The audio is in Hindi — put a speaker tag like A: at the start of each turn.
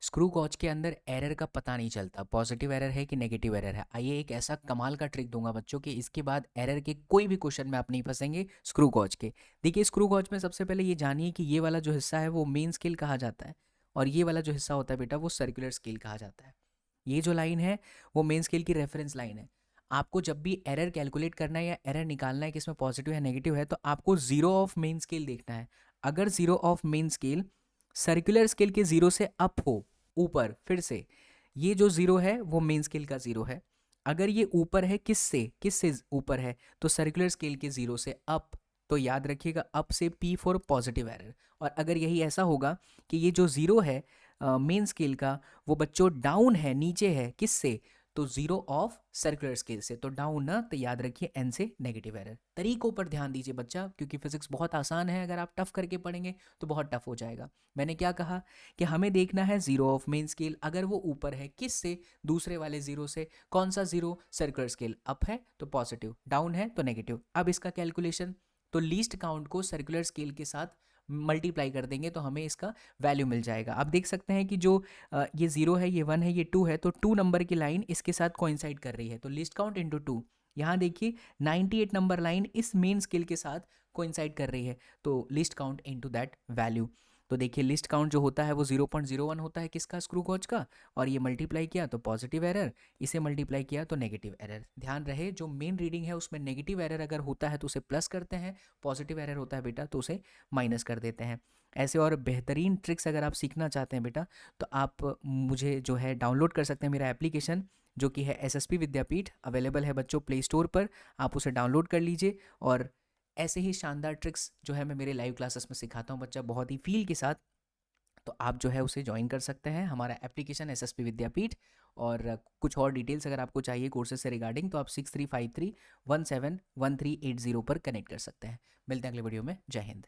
A: स्क्रू गॉज के अंदर एरर का पता नहीं चलता, पॉजिटिव एरर है कि नेगेटिव एरर है। आइए एक ऐसा कमाल का ट्रिक दूंगा बच्चों कि इसके बाद एरर के कोई भी क्वेश्चन में आप नहीं फंसेंगे स्क्रू गॉज के। देखिए स्क्रू गॉज में सबसे पहले ये जानिए कि ये वाला जो हिस्सा है वो मेन स्केल कहा जाता है, और ये वाला जो हिस्सा होता है बेटा वो सर्कुलर स्केल कहा जाता है। ये जो लाइन है वो मेन स्केल की रेफरेंस लाइन है। आपको जब भी एरर कैलकुलेट करना है या एरर निकालना है कि इसमें पॉजिटिव या नेगेटिव है, तो आपको जीरो ऑफ मेन स्केल देखना है। अगर zero of main scale circular scale के जीरो से अप हो, ऊपर, फिर से ये जो जीरो है वो मेन स्केल का जीरो है। अगर ये ऊपर है, किस से ऊपर है, तो सर्कुलर स्केल के जीरो से अप, तो याद रखिएगा अप से पी फॉर पॉजिटिव एरर। और अगर यही ऐसा होगा कि ये जो जीरो है मेन स्केल का, वो बच्चों डाउन है, नीचे है, किससे, तो जीरो ऑफ सर्कुलर स्केल से, तो डाउन ना, तो याद रखिए एन से नेगेटिव एरर। तरीकों पर ध्यान दीजिए बच्चा, क्योंकि फिजिक्स बहुत आसान है, अगर आप टफ करके पढ़ेंगे तो बहुत टफ हो जाएगा। मैंने क्या कहा कि हमें देखना है जीरो ऑफ मेन स्केल, अगर वो ऊपर है, किस से, दूसरे वाले जीरो से। कौन सा जीरो, सर्कुलर स्केल, अप है तो पॉजिटिव, डाउन है तो नेगेटिव। अब इसका कैलकुलेशन, तो लीस्ट काउंट को सर्कुलर स्केल के साथ मल्टीप्लाई कर देंगे तो हमें इसका वैल्यू मिल जाएगा। आप देख सकते हैं कि जो ये जीरो है, ये वन है, ये टू है, तो टू नंबर की लाइन इसके साथ कोइंसाइड कर रही है, तो लिस्ट काउंट इंटू टू। यहाँ देखिए 98 नंबर लाइन इस मेन स्केल के साथ कोइंसाइड कर रही है, तो list count into that value. तो देखिए लिस्ट काउंट जो होता है वो 0.01 होता है, किसका, स्क्रू गॉज का, और ये मल्टीप्लाई किया तो पॉजिटिव एरर, इसे मल्टीप्लाई किया तो नेगेटिव एरर। ध्यान रहे जो मेन रीडिंग है उसमें नेगेटिव एरर अगर होता है तो उसे प्लस करते हैं, पॉजिटिव एरर होता है बेटा तो उसे माइनस कर देते हैं। ऐसे और बेहतरीन ट्रिक्स अगर आप सीखना चाहते हैं बेटा, तो आप मुझे जो है डाउनलोड कर सकते हैं मेरा एप्लीकेशन, जो कि है एसएसपी विद्यापीठ, अवेलेबल है बच्चों प्ले स्टोर पर। आप उसे डाउनलोड कर लीजिए, और ऐसे ही शानदार ट्रिक्स जो है मैं मेरे लाइव क्लासेस में सिखाता हूँ बच्चा, बहुत ही फील के साथ। तो आप जो है उसे ज्वाइन कर सकते हैं, हमारा एप्लीकेशन एसएसपी विद्यापीठ। और कुछ और डिटेल्स अगर आपको चाहिए कोर्सेज से रिगार्डिंग, तो आप 6353 171380 पर कनेक्ट कर सकते हैं। मिलते हैं अगले वीडियो में। जय हिंद।